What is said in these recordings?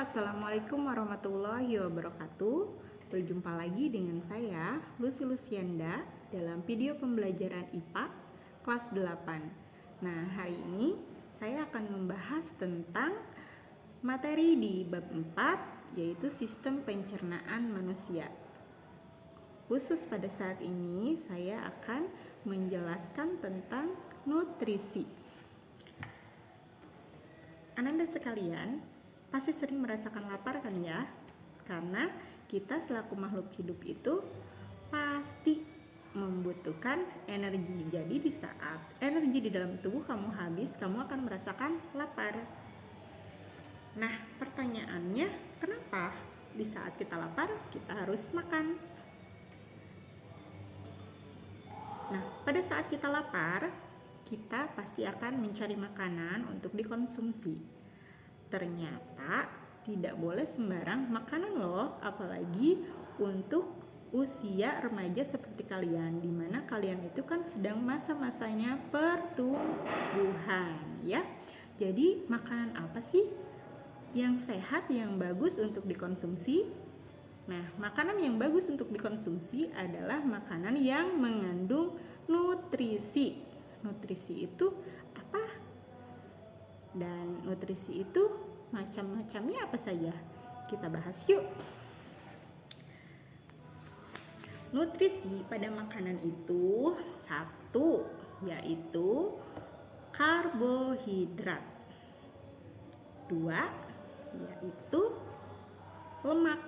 Assalamualaikum warahmatullahi wabarakatuh. Berjumpa lagi dengan saya, Lucy Lucianda, dalam video pembelajaran IPA kelas 8. Nah, hari ini saya akan membahas tentang materi di bab 4, yaitu sistem pencernaan manusia. Khusus pada saat ini, saya akan menjelaskan tentang nutrisi. Anak-anak sekalian, pasti sering merasakan lapar kan ya? Karena kita selaku makhluk hidup itu pasti membutuhkan energi. Jadi di saat energi di dalam tubuh kamu habis, kamu akan merasakan lapar. Nah, pertanyaannya, kenapa di saat kita lapar kita harus makan? Nah, pada saat kita lapar, kita pasti akan mencari makanan untuk dikonsumsi. Ternyata tidak boleh sembarang makanan loh, apalagi untuk usia remaja seperti kalian, dimana kalian itu kan sedang masa-masanya pertumbuhan ya. Jadi makanan apa sih yang sehat, yang bagus untuk dikonsumsi? Nah, makanan yang bagus untuk dikonsumsi adalah makanan yang mengandung nutrisi. Nutrisi itu apa? Dan nutrisi itu macam-macamnya apa saja? Kita bahas yuk. Nutrisi pada makanan itu satu, yaitu karbohidrat. Dua, yaitu lemak.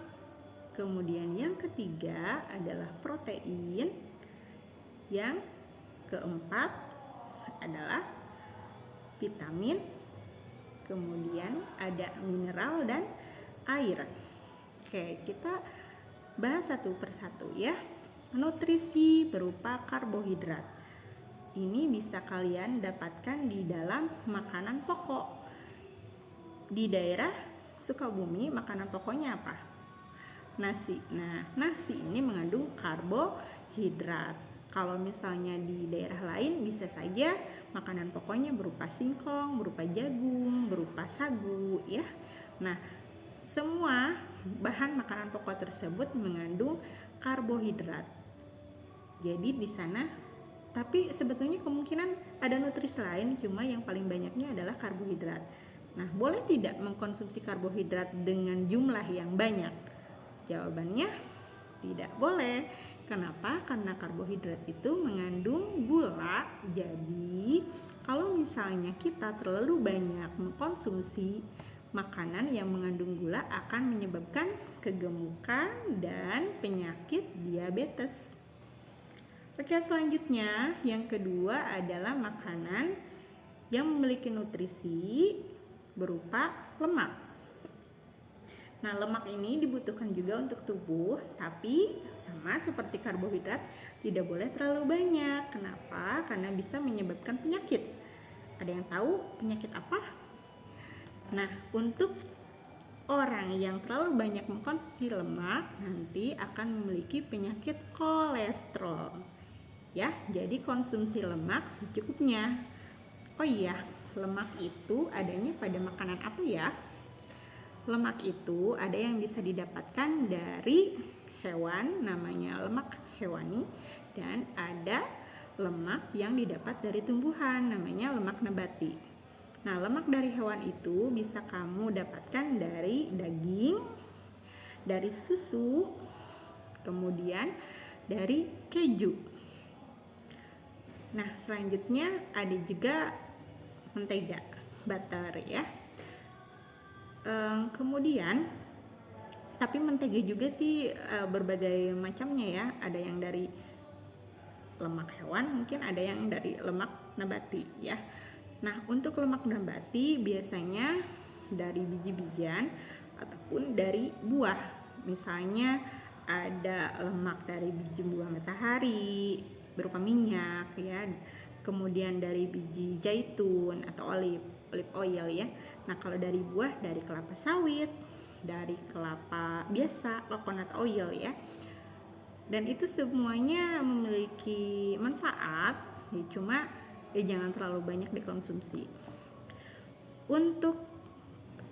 Kemudian yang ketiga adalah protein. Yang keempat adalah vitamin. Kemudian ada mineral dan air. Oke, kita bahas satu persatu ya. Nutrisi berupa karbohidrat. Ini bisa kalian dapatkan di dalam makanan pokok. Di daerah Sukabumi, makanan pokoknya apa? Nasi. Nah, nasi ini mengandung karbohidrat. Kalau misalnya di daerah lain bisa saja makanan pokoknya berupa singkong, berupa jagung, berupa sagu ya. Nah, semua bahan makanan pokok tersebut mengandung karbohidrat. Jadi di sana, tapi sebetulnya kemungkinan ada nutrisi lain, cuma yang paling banyaknya adalah karbohidrat. Nah, boleh tidak mengkonsumsi karbohidrat dengan jumlah yang banyak? Jawabannya tidak boleh. Kenapa? Karena karbohidrat itu mengandung gula. Jadi, kalau misalnya kita terlalu banyak mengkonsumsi makanan yang mengandung gula akan menyebabkan kegemukan dan penyakit diabetes. Oke, selanjutnya yang kedua adalah makanan yang memiliki nutrisi berupa lemak. Nah, lemak ini dibutuhkan juga untuk tubuh, tapi sama seperti karbohidrat tidak boleh terlalu banyak. Kenapa? Karena bisa menyebabkan penyakit. Ada yang tahu penyakit apa? Nah, untuk orang yang terlalu banyak mengkonsumsi lemak nanti akan memiliki penyakit kolesterol. Ya, jadi konsumsi lemak secukupnya. Oh iya, lemak itu adanya pada makanan apa ya? Lemak itu ada yang bisa didapatkan dari hewan, namanya lemak hewani, dan ada lemak yang didapat dari tumbuhan, namanya lemak nabati. Nah, lemak dari hewan itu bisa kamu dapatkan dari daging, dari susu, kemudian dari keju. Nah, selanjutnya ada juga mentega, butter ya. Kemudian tapi mentega juga sih berbagai macamnya ya. Ada yang dari lemak hewan, mungkin ada yang dari lemak nabati ya. Nah, untuk lemak nabati biasanya dari biji-bijian ataupun dari buah. Misalnya ada lemak dari biji buah matahari berupa minyak ya. Kemudian dari biji zaitun atau olive oil ya. Nah, kalau dari buah dari kelapa sawit, dari kelapa biasa, coconut oil ya. Dan itu semuanya memiliki manfaat, ya cuma jangan terlalu banyak dikonsumsi. Untuk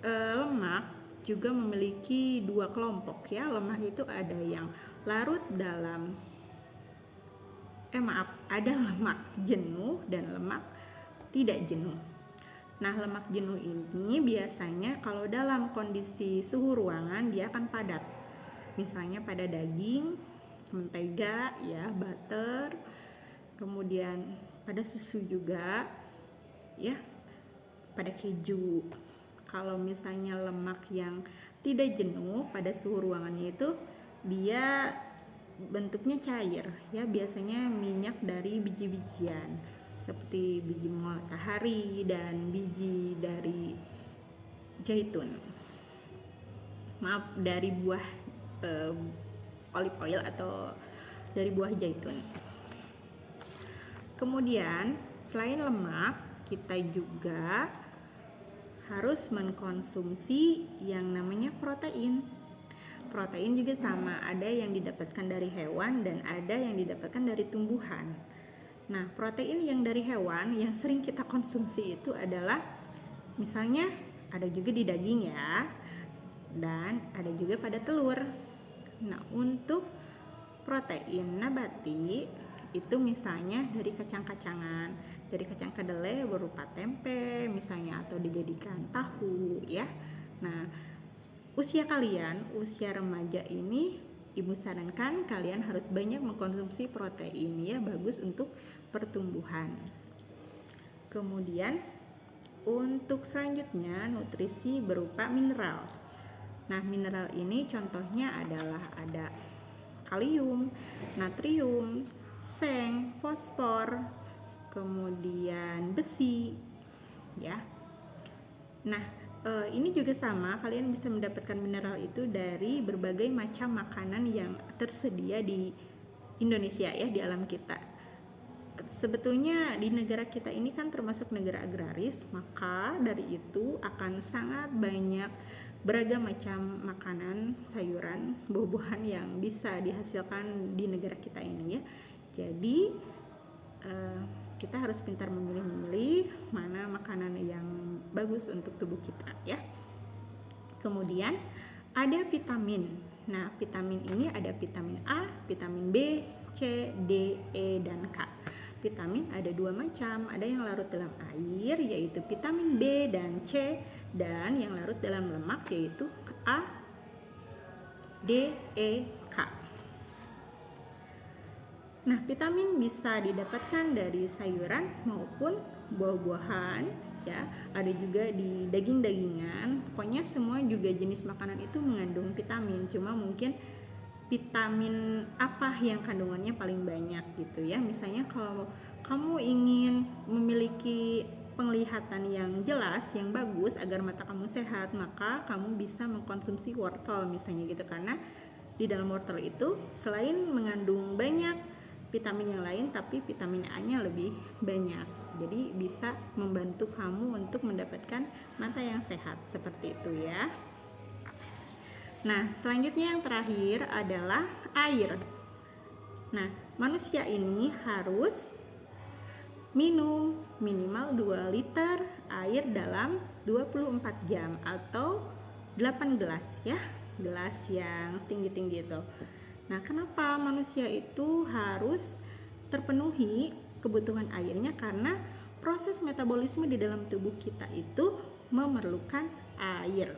lemak juga memiliki dua kelompok ya. Lemak itu ada yang larut dalam ada lemak jenuh dan lemak tidak jenuh. Nah, lemak jenuh ini biasanya kalau dalam kondisi suhu ruangan dia akan padat. Misalnya pada daging, mentega ya, butter, kemudian pada susu juga ya, pada keju. Kalau misalnya lemak yang tidak jenuh pada suhu ruangannya itu dia bentuknya cair ya, biasanya minyak dari biji-bijian seperti biji matahari dan biji dari zaitun. Dari buah olive oil atau dari buah zaitun. Kemudian selain lemak, kita juga harus mengkonsumsi yang namanya protein. Protein juga sama, ada yang didapatkan dari hewan dan ada yang didapatkan dari tumbuhan. Nah, protein yang dari hewan yang sering kita konsumsi itu adalah misalnya ada juga di daging ya, dan ada juga pada telur. Nah, untuk protein nabati itu misalnya dari kacang-kacangan, dari kacang kedelai berupa tempe misalnya, atau dijadikan tahu ya. Nah, usia remaja ini ibu sarankan kalian harus banyak mengkonsumsi protein ya, bagus untuk pertumbuhan. Kemudian untuk selanjutnya nutrisi berupa mineral. Nah, mineral ini contohnya adalah ada kalium, natrium, seng, fosfor, kemudian besi ya. Nah, ini juga sama, kalian bisa mendapatkan mineral itu dari berbagai macam makanan yang tersedia di Indonesia ya, di alam kita. Sebetulnya di negara kita ini kan termasuk negara agraris, maka dari itu akan sangat banyak beragam macam makanan, sayuran, buah-buahan yang bisa dihasilkan di negara kita ini ya. Jadi kita harus pintar memilih mana makanan yang bagus untuk tubuh kita ya. Kemudian ada vitamin. Nah, vitamin ini ada vitamin A, vitamin B, C, D, E, dan K. Vitamin ada dua macam, ada yang larut dalam air yaitu vitamin B dan C, dan yang larut dalam lemak yaitu A, D, E, K. Nah, vitamin bisa didapatkan dari sayuran maupun buah-buahan ya. Ada juga di daging-dagingan. Pokoknya semua juga jenis makanan itu mengandung vitamin. Cuma mungkin vitamin apa yang kandungannya paling banyak gitu ya. Misalnya kalau kamu ingin memiliki penglihatan yang jelas, yang bagus agar mata kamu sehat, maka kamu bisa mengkonsumsi wortel misalnya gitu, karena di dalam wortel itu selain mengandung banyak vitamin yang lain, tapi vitamin A-nya lebih banyak. Jadi bisa membantu kamu untuk mendapatkan mata yang sehat seperti itu ya. Nah, selanjutnya yang terakhir adalah air. Nah, manusia ini harus minum minimal 2 liter air dalam 24 jam atau 8 gelas ya. Gelas yang tinggi-tinggi itu. Nah, kenapa manusia itu harus terpenuhi kebutuhan airnya? Karena proses metabolisme di dalam tubuh kita itu memerlukan air.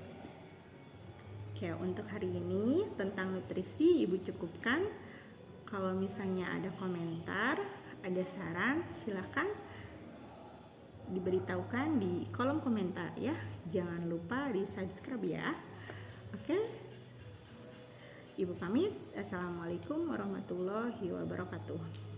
Oke, untuk hari ini tentang nutrisi Ibu cukupkan. Kalau misalnya ada komentar, ada saran, silakan diberitahukan di kolom komentar ya. Jangan lupa di subscribe ya. Oke. Ibu pamit. Assalamualaikum warahmatullahi wabarakatuh.